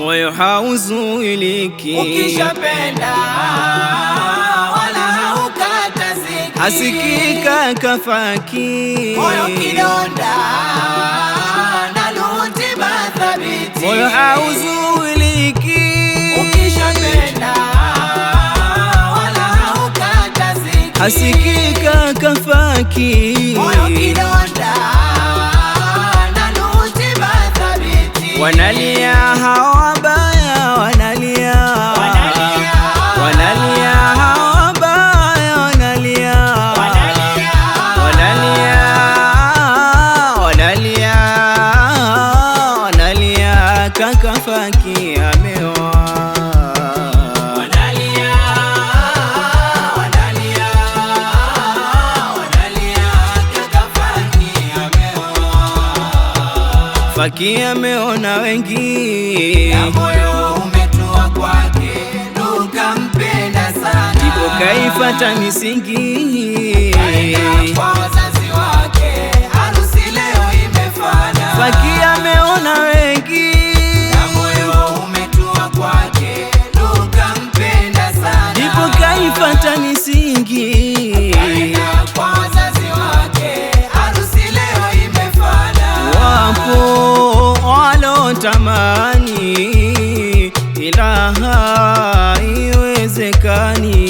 moyo hauzuiliki. Ukishapenda wala haukataziki, hasikika kafaki, moyo kidonda na lutima thabiti. moyo hauzuiliki. Ukishapenda wala haukataziki, hasikika kafaki, moyo kidonda na lutima thabiti. wanalia hawa wabaya, wanalia wanalia hawa wabaya, wanalia wanalia wanalia wanalia kakafaki ameoa. Faki ameona wengi na moyo umetua kwake, tukampenda sana. ndipo kaifata misingi kwa wazazi wake, harusi leo imefana. Faki ameona wengi na moyo umetua kwake, tukampenda sana. ndipo kaifata misingi kwa wazazi wake, harusi leo imefana. wapo walotamani ila haiwezekani.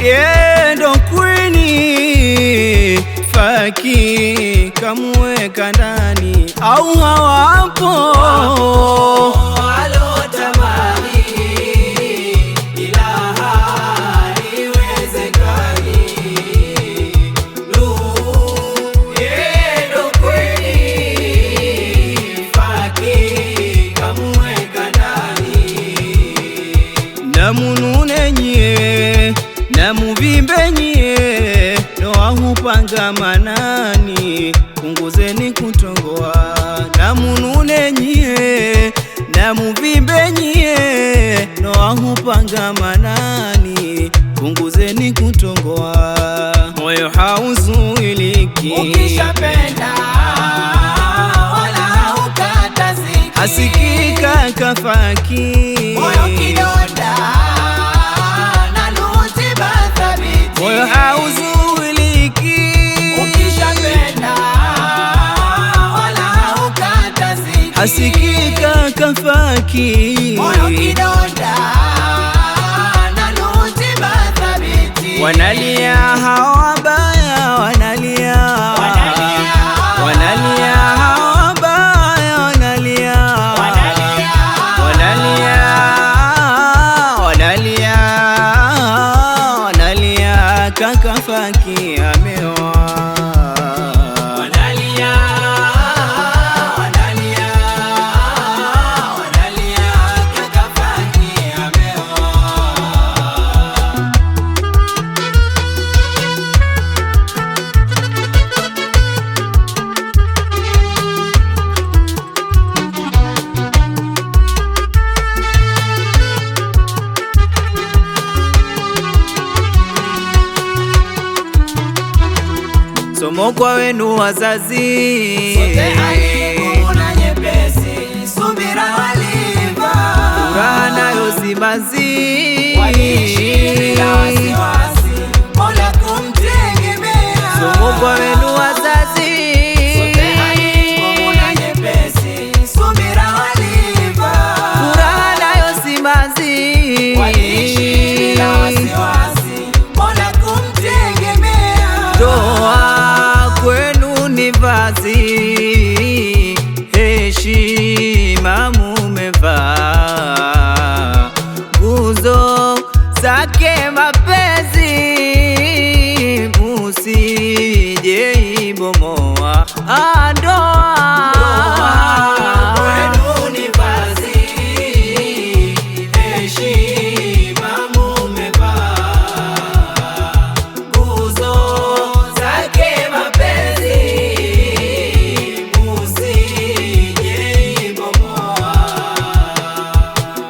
Yendo kwini Faki kamweka ndani, au hawapo walotamani ila haiwezekani. Yendo kwini Faki kamweka ndani. namunune nyie namuvimbe nyie, ndoa hupanga manani, punguzeni kutongoa. Namunune nyie namuvimbe nyie, ndoa hupanga manani, punguzeni kutongoa. Moyo hauzuiliki, Ukishapenda wala haukataziki, hasikika kafaki, moyo kidonda na lutima thabiti. moyo hauzuiliki. Ukishapenda wala haukataziki, hasikika kafaki, moyo kidonda na lutima thabiti. wanalia hawa wabaya, wanalia wanalia hawa wabaya, wanalia wanalia wanalia wanalia kakafaki ameoa. Somo kwa wenu wazazi, sote hali ngumu na nyepesi, subira waliva, furaha nayo simanzi, waliishi bila wasiwasi, Mola kumtegemea. somo kwa wenu wazazi, sote hali ngumu na nyepesi, subira waliva, furaha nayo simanzi, waliishi bila wasiwasi, Mola kumtegemea. ndoa kwenu ni vazi, heshima mumevaa, nguzo zake mapenzi, musije ibomoa ndoa. Kwenu ni vazi, heshima mumevaa, nguzo zake mapenzi, musije ibomoa.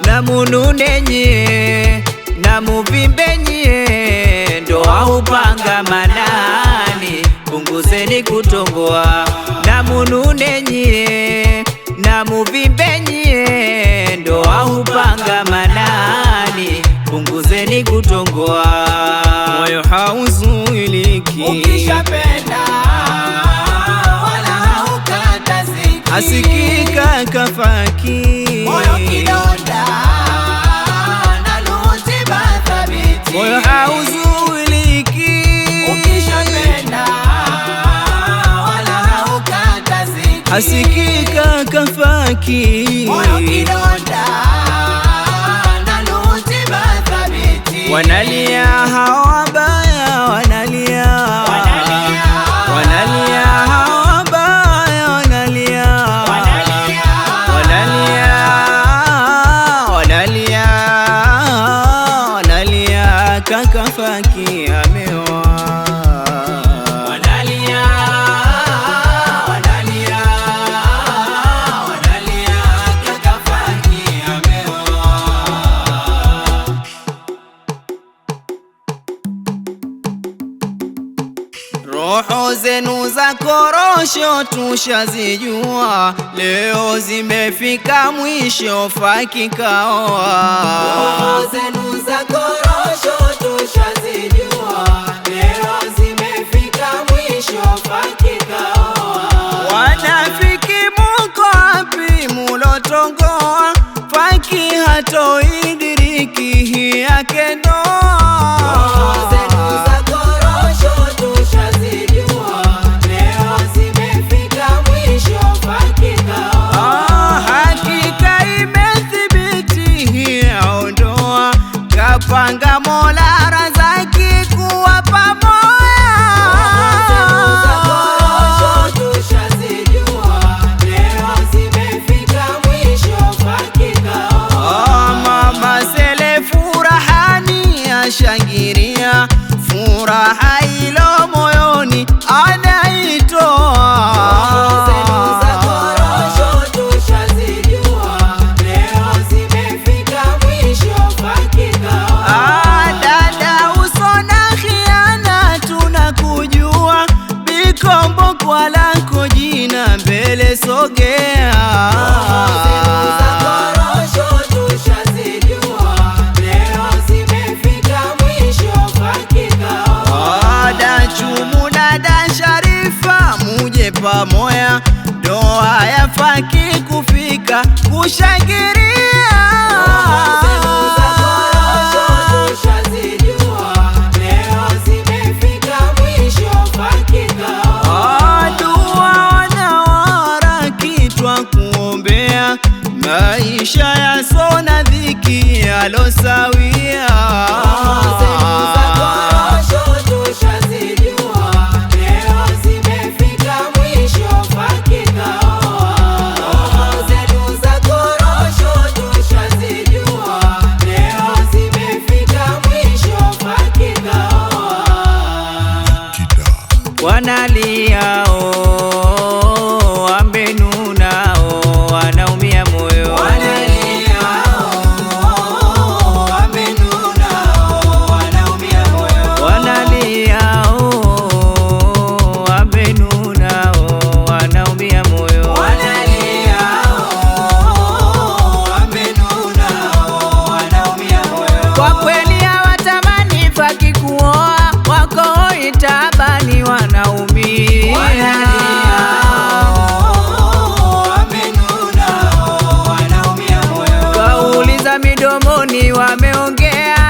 Namunune nyie namuvimbe nyie, ndoa hupanga manani, punguzeni kutongoa. Namunune nyie na muvimbe nyie, ndoa hupanga manani, punguzeni kutongoa, moyo hauzuiliki. Ukishapenda wala haukataziki, asikika kafaki, moyo kidonda na lutiba thabiti, moyo hauzuiliki. ukishapenda wala haukataziki, asikika kafaki, moyo kidonda na lutiba thabiti. wanalia hawa wabaya, wanalia wanalia hawa wabaya, wanalia wanalia wanalia wanalia kakafaki ameoa. Wanalia, wanalia, wanalia, kakafaki ameoa. Roho zenu za korosho tushazijua, leo zimefika mwisho, faki kaoa. Roho zenu za korosho tushazijua, leo zimefika mwisho, faki kaoa. Wanafiki muko wapi mulotongoa, faki hatoidiriki hii yake ndoa. Roho zenu za korosho tushazijua, leo zimefika mwisho, faki kaoa. Hakika imethibiti hii aondoa, kapanga Mola razaki kuwa pamoja. Roho zenu za korosho tushazijua, leo zimefika mwisho, faki kaoa. Mama Sele furahani ashangiria, furaha ilo moyoni anaitoa. Roho zenu za korosho tushazijua, leo zimefika mwisho, faki kaoa. Dada usona khiana tunakujua, Bikombo kwa lako jina mbele sogea. Roho zenu za korosho tushazijua, leo zimefika mwisho, faki kaoa. Ada Chumu dada Sharifa muje pamoya, ndoa ya faki kufika kushangiria. Roho zenu za korosho tushazijua, leo zimefika mwisho, faki kaoa. Dua wanawara kitwa kuombea, maisha yasona dhiki yalosawia. Roho zenu za korosho tushazijua, leo zimefika mwisho, faki kaoa. Roho zenu za korosho tushazijua, leo zimefika mwisho, faki kaoa. Wanaliao wamenunao, wanaumia moyo. Wanalia, wamenuna, wanaumia moyo. Wanaliao wamenunao, wanaumia moyo. Wanalia, wamenuna, wanaumia moyo. Kwa kweli hawatamani faki kuoa, wako itabani wanaumia. Wanalia, wamenuna, wanaumia moyo. Kauli za midomoni wameongea,